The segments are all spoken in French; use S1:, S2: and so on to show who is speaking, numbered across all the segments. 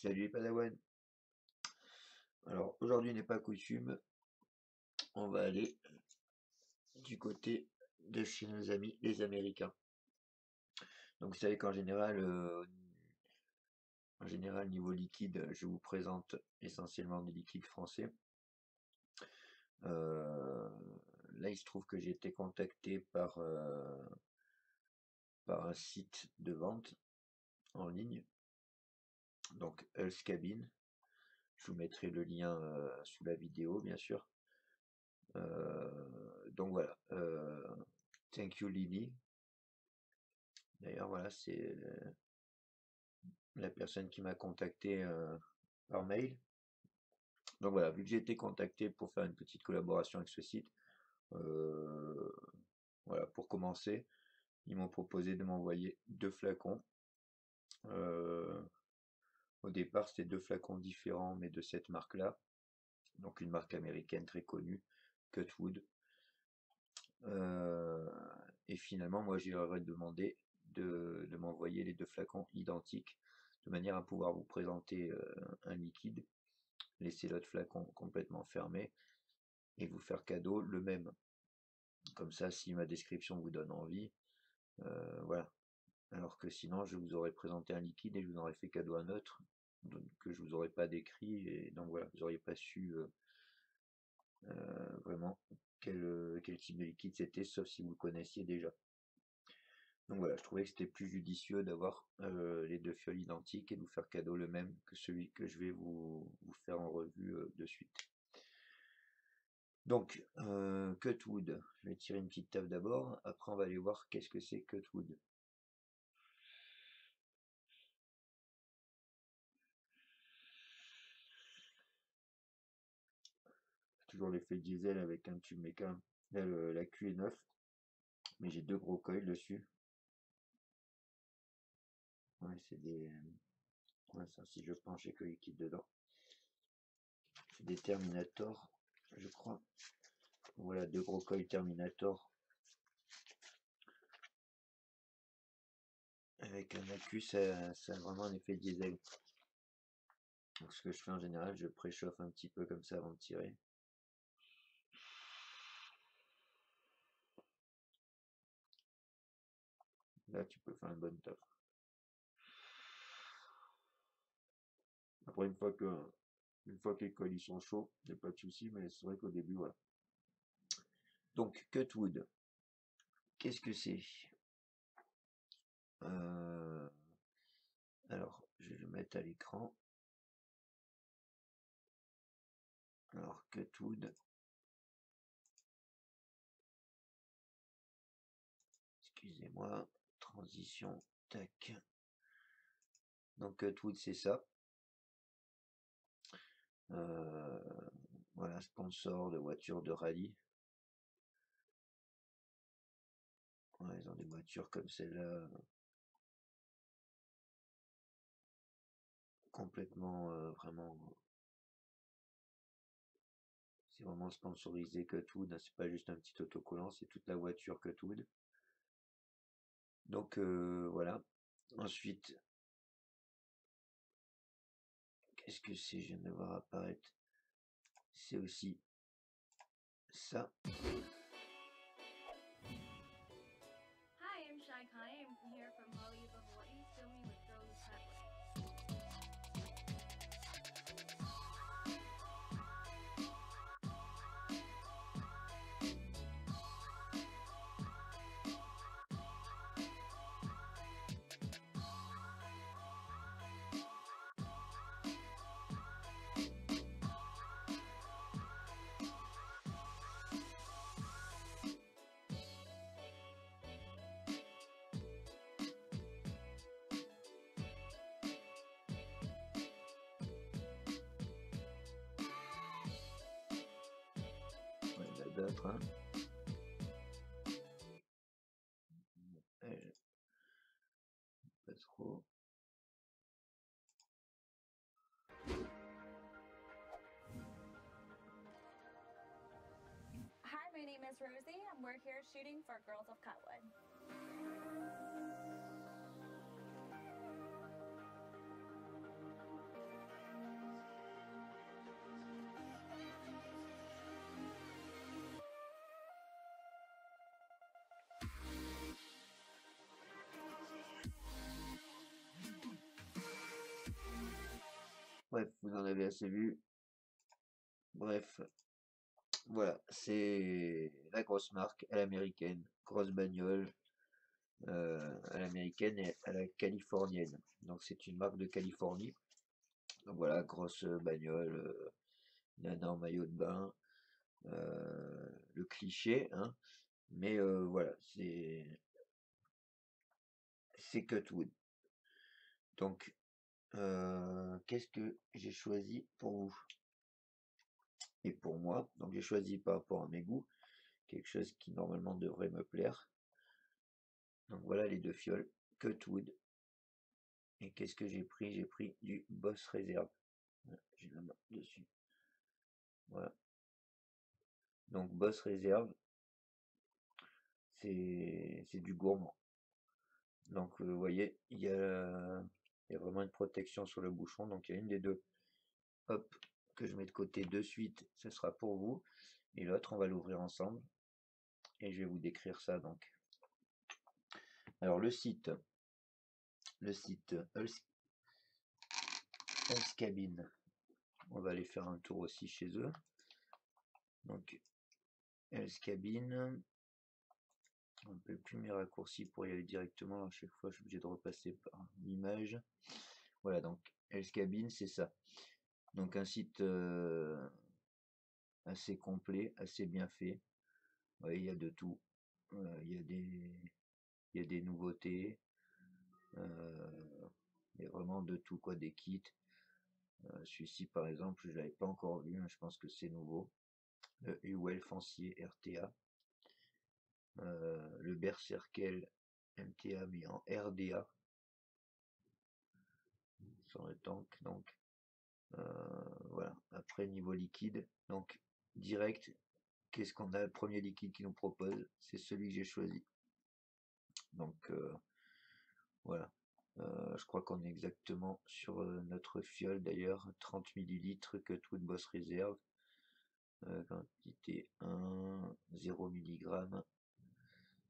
S1: Salut les Padawan. Alors aujourd'hui n'est pas coutume, on va aller du côté de chez nos amis les Américains. Donc vous savez qu'en général, niveau liquide, je vous présente essentiellement des liquides français. Là il se trouve que j'ai été contacté par un site de vente en ligne, donc Health Cabin. Je vous mettrai le lien sous la vidéo bien sûr. Donc voilà, thank you Lily. D'ailleurs voilà, c'est la personne qui m'a contacté par mail. Donc voilà, vu que j'ai été contacté pour faire une petite collaboration avec ce site, voilà, pour commencer, ils m'ont proposé de m'envoyer 2 flacons. Au départ, c'était 2 flacons différents, mais de cette marque-là. Donc une marque américaine très connue, Cutwood. Et finalement, moi, j'ai demandé de m'envoyer les 2 flacons identiques, de manière à pouvoir vous présenter un liquide, laisser l'autre flacon complètement fermé et vous faire cadeau le même. Comme ça, si ma description vous donne envie, voilà. Alors que sinon, je vous aurais présenté un liquide et je vous aurais fait cadeau un autre que je vous aurais pas décrit, et donc voilà, vous n'auriez pas su vraiment quel type de liquide c'était, sauf si vous le connaissiez déjà. Donc voilà, je trouvais que c'était plus judicieux d'avoir les 2 fioles identiques et de vous faire cadeau le même que celui que je vais vous faire en revue de suite. Donc, Cutwood, je vais tirer une petite table d'abord, après on va aller voir qu'est-ce que c'est Cutwood. Toujours l'effet diesel avec un tube méca. Là, la Q est 9, mais j'ai 2 gros coils dessus. Ouais, c'est des... Ouais, ça, si je penche, j'ai que liquide dedans. C'est des Terminator, je crois. Voilà, 2 gros coils Terminator. Avec un accu, ça a vraiment un effet diesel. Donc ce que je fais en général, je préchauffe un petit peu comme ça avant de tirer. Là, tu peux faire une bonne taf. Après, une fois que les colis sont chauds, il n'y a pas de souci, mais c'est vrai qu'au début, voilà. Donc, Cutwood, qu'est-ce que c'est? Alors, je vais le mettre à l'écran. Alors, Cutwood. Excusez-moi, transition, tac. Donc, Cutwood, c'est ça. Voilà, sponsor de voitures de rallye. Ouais, ils ont des voitures comme celle-là, complètement, vraiment, c'est vraiment sponsorisé Cutwood, hein, c'est pas juste un petit autocollant, c'est toute la voiture Cutwood. Donc voilà. Ensuite, qu'est-ce que c'est? Je viens de voir apparaître. C'est aussi ça.
S2: Hi, I'm Shai Kai. I'm here from Hollywood, Hawaii, filming with Girls of Tablet.
S1: Ouais, il y en a d'autres, hein. Pas trop.
S2: Hi, my name is Rosie, and we're here shooting for Girls of Cutwood.
S1: vous en avez assez vu. Bref, voilà, c'est la grosse marque à l'américaine, grosse bagnole à l'américaine et à la californienne. Donc c'est une marque de Californie. Donc voilà, grosse bagnole, nana en maillot de bain, le cliché, hein. Mais voilà, c'est Cutwood. Donc qu'est-ce que j'ai choisi pour vous et pour moi? Donc j'ai choisi par rapport à mes goûts, quelque chose qui normalement devrait me plaire. Donc voilà les deux fioles, Cutwood. Et qu'est-ce que j'ai pris? J'ai pris du Boss Reserve. J'ai la main dessus. Voilà. Donc Boss Reserve, c'est du gourmand. Donc vous voyez, il y a vraiment une protection sur le bouchon. Donc il y a une des deux, hop, que je mets de côté de suite, ce sera pour vous. Et l'autre, on va l'ouvrir ensemble. Et je vais vous décrire ça donc. Alors le site Health Cabin, on va aller faire un tour aussi chez eux. Donc Health Cabin, on ne peut plus mes raccourcis pour y aller directement. À chaque fois, je suis obligé de repasser par l'image. Voilà, donc Health Cabin, c'est ça. Donc un site assez complet, assez bien fait. Ouais, il y a de tout. Il y a des nouveautés. Il y a vraiment de tout, quoi, des kits. Celui-ci, par exemple, je ne l'avais pas encore vu, mais je pense que c'est nouveau. Le Huel Fancier RTA. Le Berserkel MTA, mais en RDA. Sur le tank, donc. Voilà. Après, niveau liquide, donc direct, qu'est-ce qu'on a? Le premier liquide qui nous propose, c'est celui que j'ai choisi. Donc voilà. Je crois qu'on est exactement sur notre fiole d'ailleurs, 30 ml Cutwood Boss Reserve. Quantité 1, 0 mg.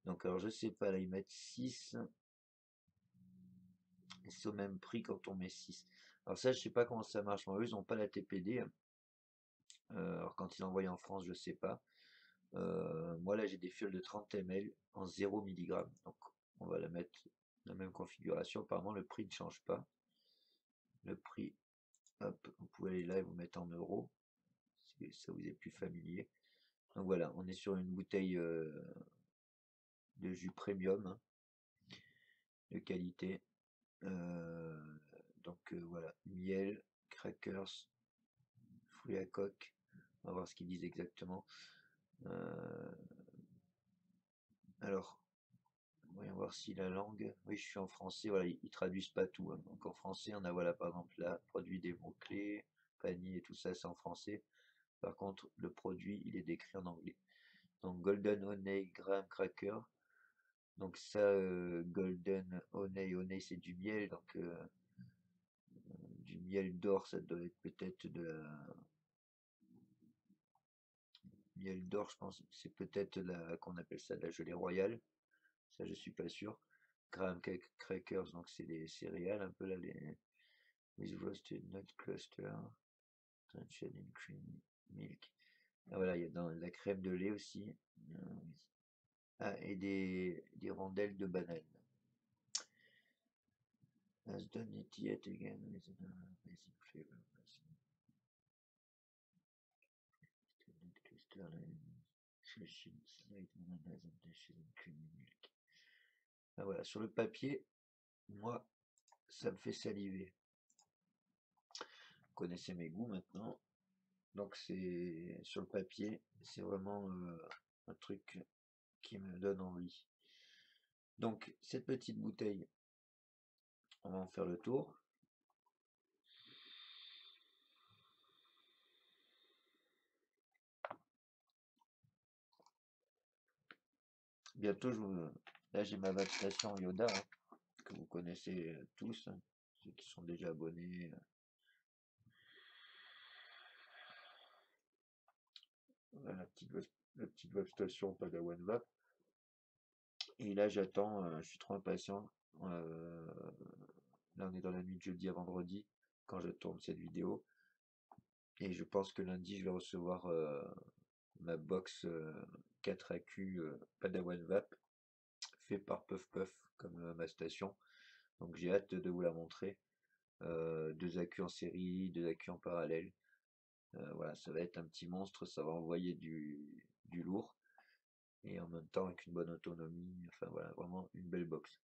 S1: Donc alors je sais pas, là ils mettent 6. C'est au même prix quand on met 6. Alors ça je sais pas comment ça marche. Moi, eux ils n'ont pas la TPD. Alors quand ils envoient en France je sais pas. Moi là j'ai des fioles de 30 ml en 0 mg. Donc on va la mettre dans la même configuration. Apparemment le prix ne change pas. Le prix, hop, vous pouvez aller là et vous mettre en euros. Si ça vous est plus familier. Donc voilà, on est sur une bouteille de jus premium, hein, de qualité. Donc voilà, miel, crackers, fruits à coque. On va voir ce qu'ils disent exactement. Alors, voyons voir si la langue. Oui, je suis en français. Voilà, ils traduisent pas tout, hein. Donc en français, on a voilà par exemple là, produit des mots-clés, panier et tout ça, c'est en français. Par contre, le produit, il est décrit en anglais. Donc Golden Honey Graham Cracker. Donc ça, Golden Honey c'est du miel. Donc du miel d'or, ça doit être peut-être de la miel d'or, je pense. C'est peut-être la qu'on appelle ça de la gelée royale. Ça, je suis pas sûr. Graham Crackers, donc c'est des céréales un peu là, les with roasted nut cluster, drenched in cream milk. Ah voilà, il y a dans la crème de lait aussi. Ah, et des rondelles de banane. Has done it yet again with an amazing flavor. Ah voilà, sur le papier, moi, ça me fait saliver. Vous connaissez mes goûts maintenant. Donc c'est sur le papier, c'est vraiment un truc qui me donne envie. Donc cette petite bouteille, on va en faire le tour. Bientôt, là j'ai ma vaccination Yoda, hein, que vous connaissez tous, hein, ceux qui sont déjà abonnés. La petite vaccination Padawan Vap. Et là j'attends, je suis trop impatient. Là on est dans la nuit de jeudi à vendredi quand je tourne cette vidéo. Et je pense que lundi, je vais recevoir ma box 4 AQ Padawan Vap, fait par Puff Puff, comme ma station. Donc j'ai hâte de vous la montrer. 2 AQ en série, 2 AQ en parallèle. Voilà, ça va être un petit monstre, ça va envoyer du lourd. Et en même temps avec une bonne autonomie. Enfin voilà, vraiment une belle box.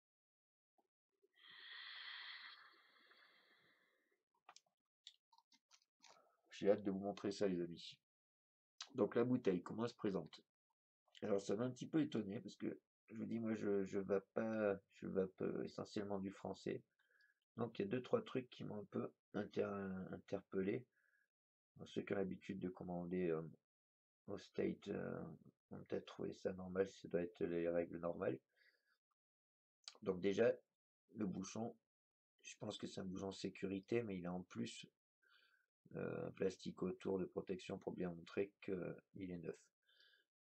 S1: J'ai hâte de vous montrer ça les amis. Donc la bouteille, comment elle se présente? Alors ça m'a un petit peu étonné parce que je vous dis moi je vape pas, je vape essentiellement du français. Donc il y a deux trois trucs qui m'ont un peu interpellé. Ceux qui ont l'habitude de commander au state ont peut-être trouvé ça normal, ça doit être les règles normales. Donc déjà le bouchon, je pense que c'est un bouchon sécurité, mais il a en plus un plastique autour de protection pour bien montrer qu'il est neuf.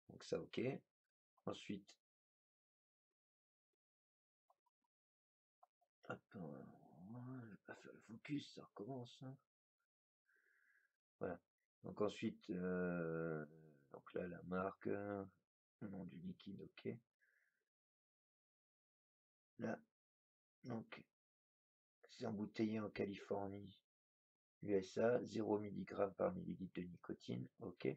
S1: Donc ça ok. Ensuite, hop, je vais pas faire le focus, ça recommence. Hein. Voilà. Donc ensuite, donc là la marque, le nom du liquide, ok. Là, donc c'est embouteillé en Californie, USA, 0 mg par millilitre de nicotine, ok.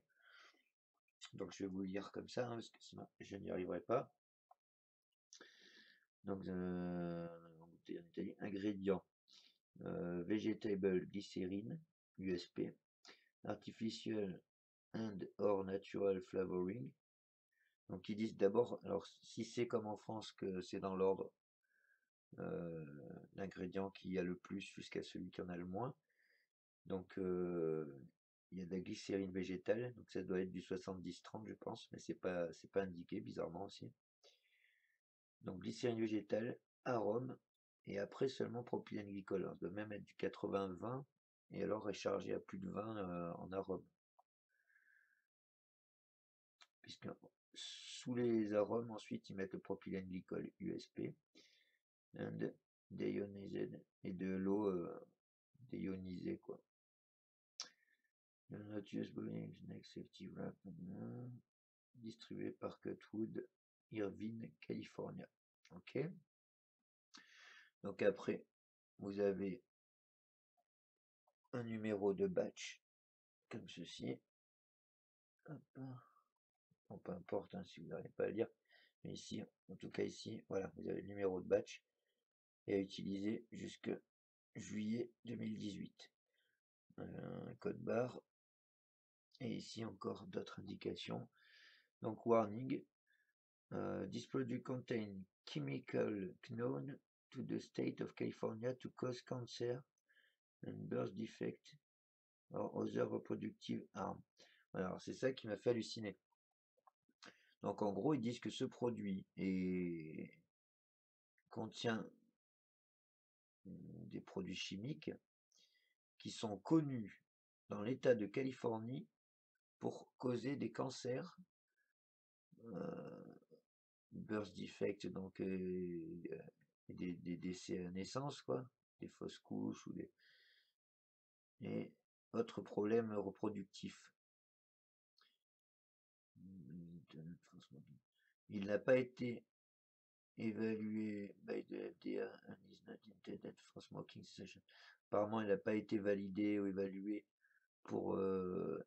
S1: Donc je vais vous lire comme ça, hein, parce que sinon je n'y arriverai pas. Donc embouteillé en Italie, ingrédients vegetable glycérine, USP, artificial and or natural flavoring. Donc ils disent d'abord, alors si c'est comme en France que c'est dans l'ordre, l'ingrédient qui a le plus jusqu'à celui qui en a le moins. Donc il y a de la glycérine végétale, donc ça doit être du 70-30 je pense, mais c'est pas indiqué bizarrement aussi. Donc glycérine végétale, arôme, et après seulement propylène glycol. Alors, ça doit même être du 80-20, et alors est chargé à plus de 20 en arôme. Puisque sous les arômes, ensuite, ils mettent le propylène glycol USP, and déionisé, et de l'eau déionisée, quoi. Not use next safety wrap, distribué par Cutwood, Irvine, California. Ok. Donc après, vous avez un numéro de batch comme ceci. Hop. Bon, peu importe hein, si vous n'arrivez pas à lire, mais ici, en tout cas ici, voilà, vous avez le numéro de batch et à utiliser jusque juillet 2018. Un code barre et ici encore d'autres indications. Donc warning, this product contain chemical known to the state of California to cause cancer and birth defect or other reproductive harm. Alors c'est ça qui m'a fait halluciner. Donc en gros ils disent que ce produit contient des produits chimiques qui sont connus dans l'État de Californie pour causer des cancers, birth defect, donc des décès à naissance, quoi, des fausses couches ou et autres problèmes reproductifs. Il n'a pas été évalué by the FDA and is not intended for smoking cessation. Apparemment, il n'a pas été validé ou évalué pour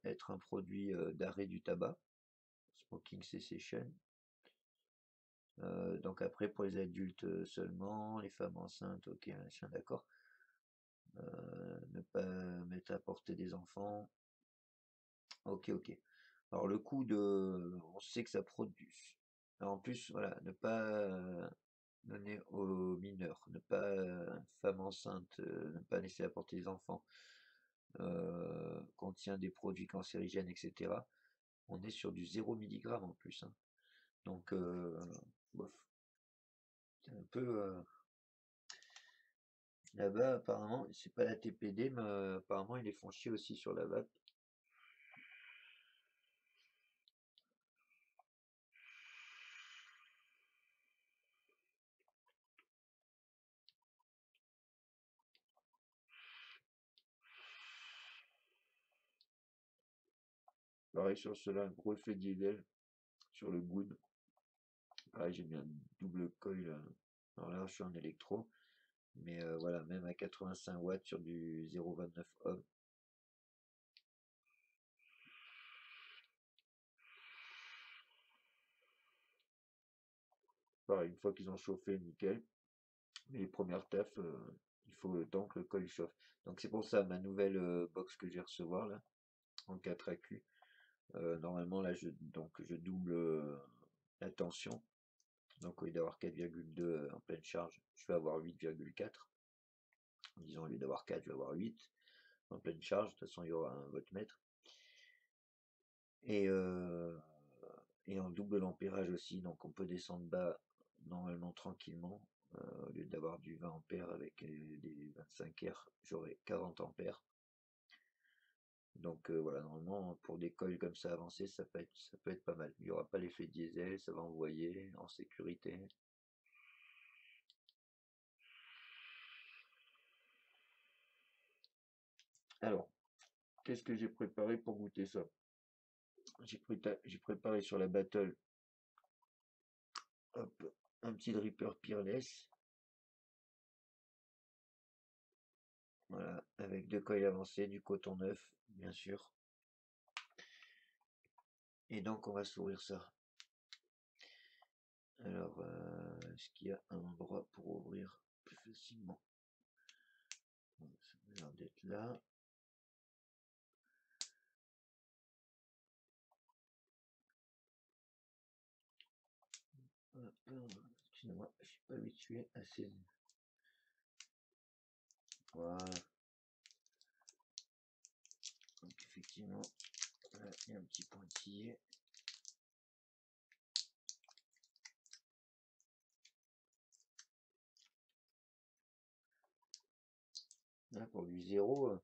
S1: être un produit d'arrêt du tabac, smoking cessation. Donc après pour les adultes seulement, les femmes enceintes, ok, machin, d'accord. Ne pas mettre à portée des enfants. Ok, ok. Alors le coup de, on sait que ça produit. Alors, en plus, voilà, ne pas donner aux mineurs, ne pas femmes enceintes, ne pas laisser apporter les enfants, contient des produits cancérigènes, etc. On est sur du 0 mg en plus. Hein. Donc, bof. C'est un peu. Là-bas, apparemment, c'est pas la TPD, mais apparemment, ils les font chier aussi sur la vape. Pareil sur cela, un gros effet diesel sur le good. Pareil, j'ai mis un double coil. Alors là, je suis en électro. Mais voilà, même à 85 watts sur du 0,29 ohm. Pareil, une fois qu'ils ont chauffé, nickel. Mais les premières tafs, il faut le temps que le coil chauffe. Donc c'est pour ça, ma nouvelle box que je vais recevoir là, en 4AQ. Normalement là, je double la tension. Donc au lieu d'avoir 4,2 en pleine charge, je vais avoir 8,4. Disons, au lieu d'avoir 4, je vais avoir 8 en pleine charge. De toute façon, il y aura un voltmètre. Et, en double l'ampérage aussi, donc on peut descendre bas normalement tranquillement. Au lieu d'avoir du 20 ampères avec des 25 R, j'aurai 40 ampères. Donc voilà, normalement pour des coils comme ça avancés, ça peut être pas mal. Il n'y aura pas l'effet diesel, ça va envoyer en sécurité. Alors, qu'est-ce que j'ai préparé pour goûter ça? J'ai préparé sur la battle, hop, un petit dripper Peerless. Voilà, avec deux coils avancés, du coton neuf, bien sûr. Et donc on va s'ouvrir ça. Alors, est-ce qu'il y a un endroit pour ouvrir plus facilement? Ça a l'air d'être là. Excusez-moi, je suis pas habitué à ces... Voilà. Donc effectivement, là, il y a un petit pointillé. Là, pour du zéro,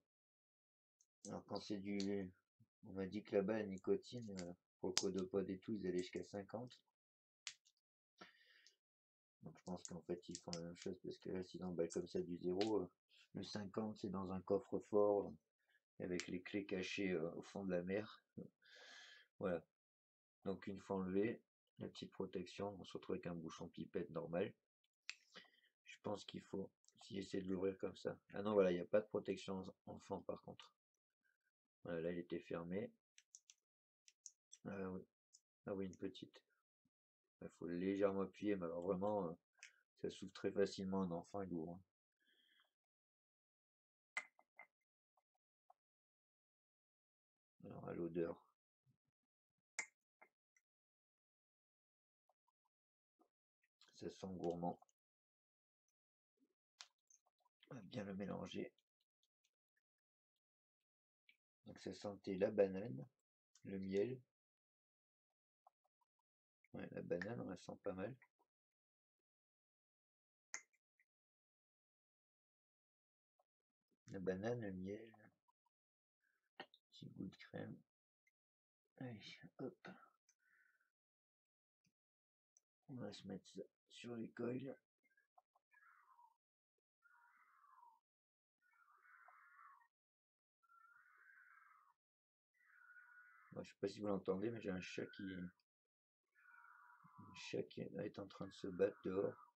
S1: alors quand c'est du... On m'a dit que là-bas, la nicotine, pour le codopod et tout, ils allaient jusqu'à 50. Donc je pense qu'en fait, ils font la même chose, parce que là, s'ils emballent comme ça du zéro, le 50, c'est dans un coffre-fort, avec les clés cachées au fond de la mer. Voilà. Donc une fois enlevé, la petite protection, on se retrouve avec un bouchon pipette normal. Je pense qu'il faut, si j'essaie de l'ouvrir comme ça. Ah non, voilà, il n'y a pas de protection enfant par contre. Voilà, là il était fermé. Ah oui, ah oui, une petite. Il faut légèrement appuyer, mais alors vraiment, ça s'ouvre très facilement, un enfant il ouvre. Alors à l'odeur, ça sent gourmand. On va bien le mélanger. Donc ça sentait la banane, le miel. Ouais, la banane, on la sent pas mal. La banane, le miel, petit goût de crème. Allez, hop. On va se mettre ça sur les coils. Bon, je sais pas si vous l'entendez, mais j'ai un chat qui est en train de se battre dehors.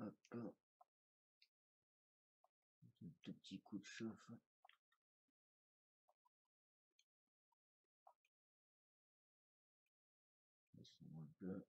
S1: Hop, un tout petit coup de chauffe. Un peu.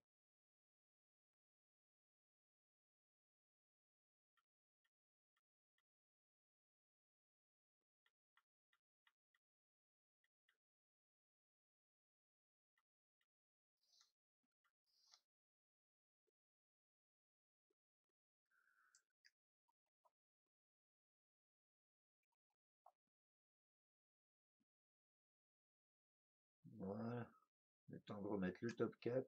S1: Voilà. Le temps de remettre le top cap.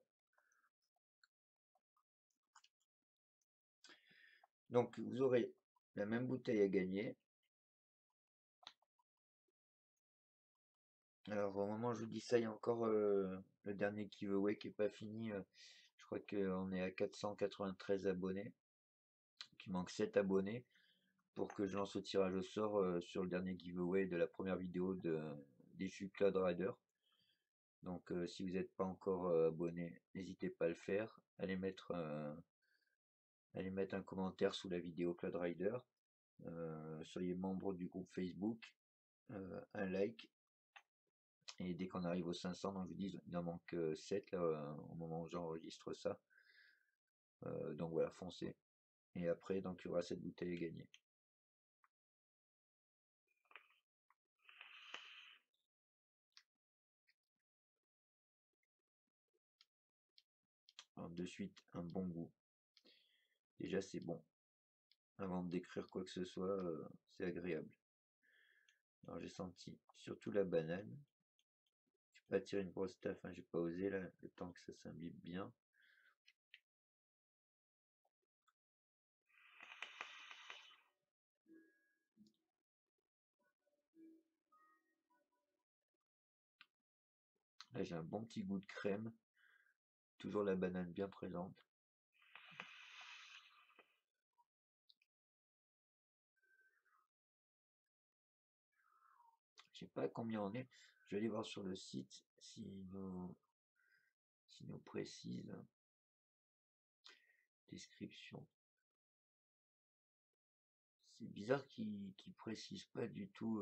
S1: Donc vous aurez la même bouteille à gagner. Alors au moment où je vous dis ça, il y a encore le dernier giveaway qui est pas fini. Je crois qu'on est à 493 abonnés. Il manque 7 abonnés pour que je lance le tirage au sort sur le dernier giveaway de la première vidéo des jus Cloud Rider. Donc si vous n'êtes pas encore abonné, n'hésitez pas à le faire. Allez mettre un commentaire sous la vidéo Cloud Rider. Soyez membre du groupe Facebook. Un like. Et dès qu'on arrive aux 500, donc je vous dis, il en manque 7 là, au moment où j'enregistre ça. Donc voilà, foncez. Et après, donc il y aura cette bouteille à gagner. Alors, de suite, un bon goût. Déjà, c'est bon. Avant de décrire quoi que ce soit, c'est agréable. Alors, j'ai senti surtout la banane. Je vais pas tirer une grosse taffe, hein, j'ai pas osé là, le temps que ça s'imbibe bien. Là, j'ai un bon petit goût de crème. Toujours la banane bien présente. Je sais pas combien on est. Je vais aller voir sur le site s'il nous précise. Description. C'est bizarre qu'ils précisent pas du tout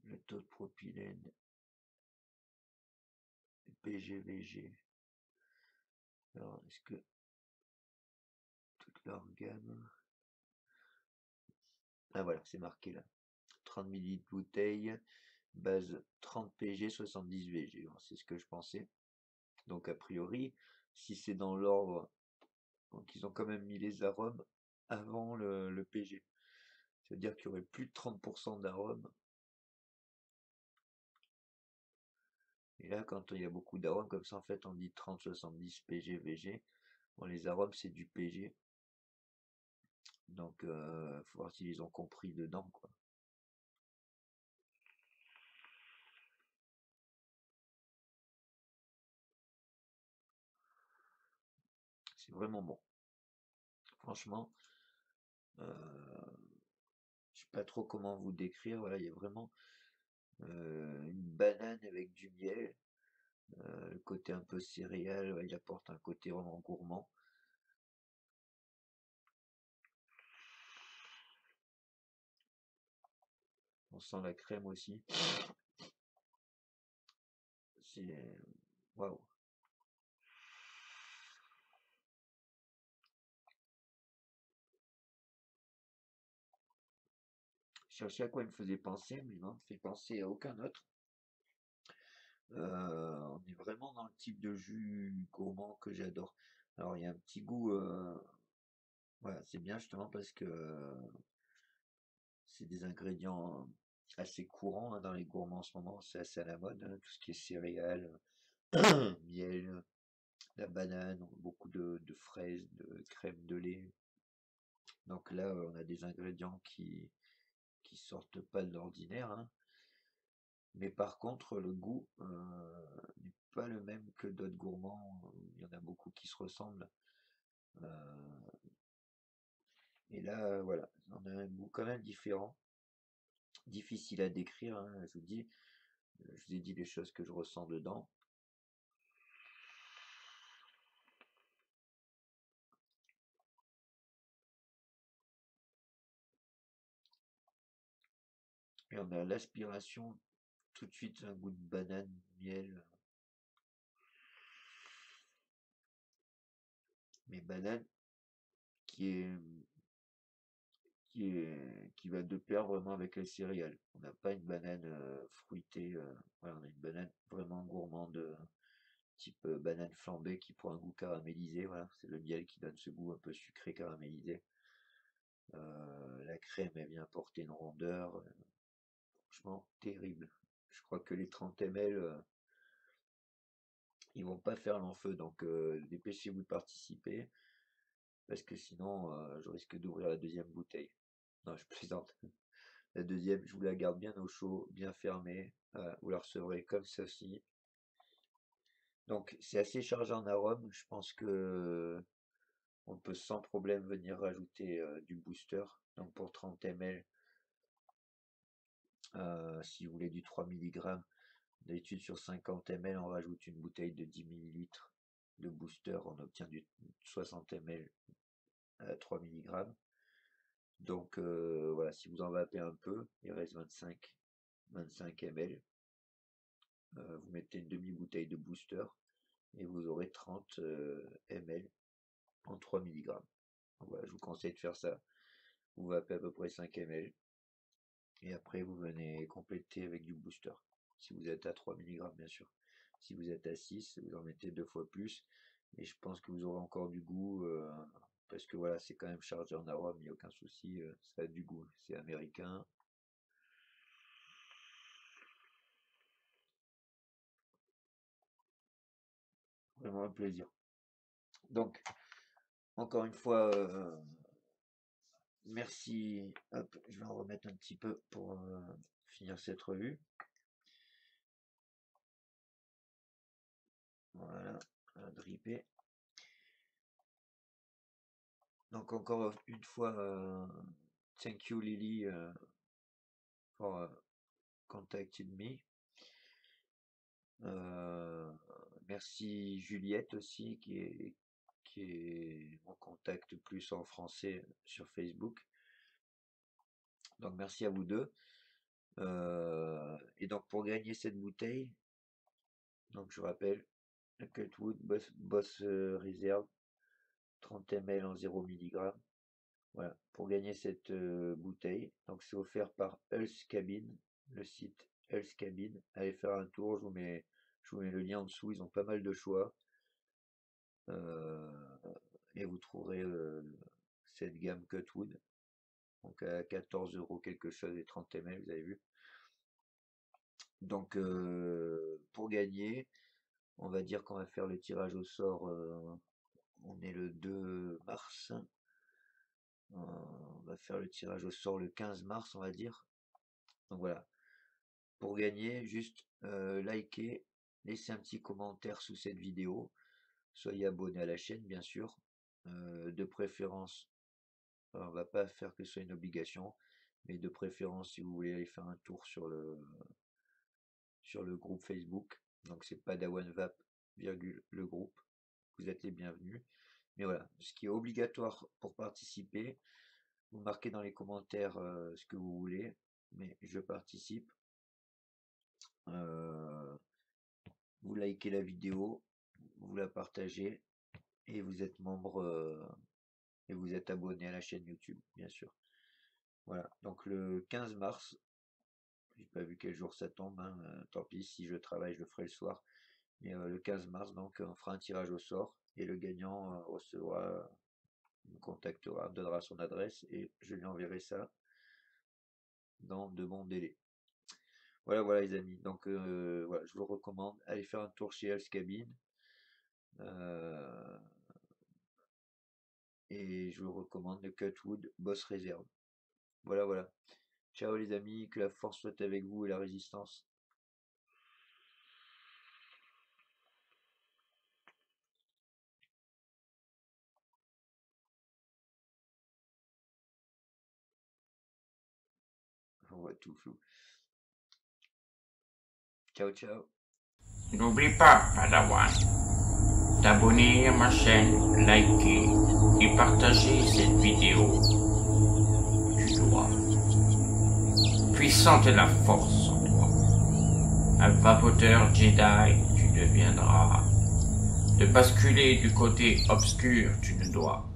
S1: le taux de propylène, le PGVG. Alors, est-ce que toute leur gamme... Ah voilà, c'est marqué là. 30 ml bouteille, base 30 PG, 70 VG. C'est ce que je pensais. Donc a priori, si c'est dans l'ordre, donc ils ont quand même mis les arômes avant le PG. C'est-à-dire qu'il y aurait plus de 30% d'arômes. Et là, quand il y a beaucoup d'arômes comme ça, en fait, on dit 30, 70 PG, VG. Bon, les arômes, c'est du PG. Donc, faut voir s'ils ont compris dedans, quoi. C'est vraiment bon. Franchement, je sais pas trop comment vous décrire. Voilà, il y a vraiment une banane avec du miel. Le côté un peu céréal, ouais, il apporte un côté vraiment gourmand. On sent la crème aussi. C'est waouh. Je cherchais à quoi il me faisait penser, mais non, il me fait penser à aucun autre. On est vraiment dans le type de jus gourmand que j'adore. Alors il y a un petit goût, voilà, c'est bien justement parce que c'est des ingrédients assez courants hein, dans les gourmands en ce moment, c'est assez à la mode, hein, tout ce qui est céréales, miel, la banane, beaucoup de fraises, de crème de lait. Donc là, on a des ingrédients qui sortent pas de l'ordinaire, hein. Mais par contre, le goût n'est pas le même que d'autres gourmands. Il y en a beaucoup qui se ressemblent. Euh, et là, voilà, on a un goût quand même différent. Difficile à décrire, hein, je vous dis. Je vous ai dit les choses que je ressens dedans. Et on a l'aspiration, tout de suite un goût de banane, miel. Mais banane qui est qui va de pair vraiment avec les céréales. On n'a pas une banane fruitée, voilà, on a une banane vraiment gourmande, type banane flambée qui prend un goût caramélisé, voilà, c'est le miel qui donne ce goût un peu sucré caramélisé. La crème elle vient apporter une rondeur, franchement terrible. Je crois que les 30 ml, ils vont pas faire long feu, donc dépêchez-vous de participer, parce que sinon je risque d'ouvrir la deuxième bouteille. Non, je plaisante. La deuxième, je vous la garde bien au chaud, bien fermée. Voilà, vous la recevrez comme ceci. Donc c'est assez chargé en arôme. Je pense que on peut sans problème venir rajouter du booster. Donc pour 30 ml, si vous voulez du 3 mg, d'habitude sur 50 ml, on rajoute une bouteille de 10 ml de booster. On obtient du 60 ml à 3 mg. Donc voilà, si vous en vapez un peu, il reste 25 ml. Vous mettez une demi-bouteille de booster et vous aurez 30 ml en 3 mg. Donc voilà, je vous conseille de faire ça. Vous vapez à peu près 5 ml et après vous venez compléter avec du booster. Si vous êtes à 3 mg bien sûr. Si vous êtes à 6, vous en mettez 2 fois plus. Et je pense que vous aurez encore du goût parce que voilà, c'est quand même chargé en arôme, il n'y a aucun souci, ça a du goût, c'est américain. Vraiment un plaisir. Donc, encore une fois, merci. Hop, je vais en remettre un petit peu pour finir cette revue. Voilà, dripper. Donc encore une fois, thank you Lily for contacting me. Merci Juliette aussi qui est en contact plus en français sur Facebook. Donc merci à vous deux. Et donc pour gagner cette bouteille, donc je rappelle, Cutwood Boss Reserve 30 ml en 0 mg. Voilà, pour gagner cette bouteille, donc c'est offert par Health Cabin, le site Health Cabin. Allez faire un tour, je vous mets le lien en dessous, ils ont pas mal de choix. Et vous trouverez cette gamme Cutwood, donc à 14 € quelque chose et 30 ml, vous avez vu. Donc pour gagner, on va dire qu'on va faire le tirage au sort, on est le 2 mars. On va faire le tirage au sort le 15 mars, on va dire. Donc voilà. Pour gagner, juste likez, laissez un petit commentaire sous cette vidéo. Soyez abonné à la chaîne, bien sûr. De préférence, on va pas faire que ce soit une obligation, mais de préférence, si vous voulez aller faire un tour sur le groupe Facebook. Donc c'est Padawan Vap, le groupe. Vous êtes les bienvenus. Mais voilà, ce qui est obligatoire pour participer, vous marquez dans les commentaires ce que vous voulez, mais je participe. Vous likez la vidéo, vous la partagez et vous êtes membre et vous êtes abonné à la chaîne YouTube, bien sûr. Voilà, donc le 15 mars, j'ai pas vu quel jour ça tombe, hein, tant pis, si je travaille, je le ferai le soir. Mais le 15 mars, donc on fera un tirage au sort et le gagnant recevra, me contactera, me donnera son adresse et je lui enverrai ça dans de bons délais. Voilà les amis, donc voilà, je vous recommande, allez faire un tour chez Health Cabin. Et je vous recommande le Cutwood Boss Reserve. Voilà. Ciao les amis, que la force soit avec vous et la résistance. On voit tout flou. Ciao.
S3: N'oublie pas, Padawan, t'abonner à ma chaîne, liker et partager cette vidéo. Tu dois. Puissante est la force en toi. Un vapoteur Jedi, tu deviendras. De basculer du côté obscur, tu ne dois.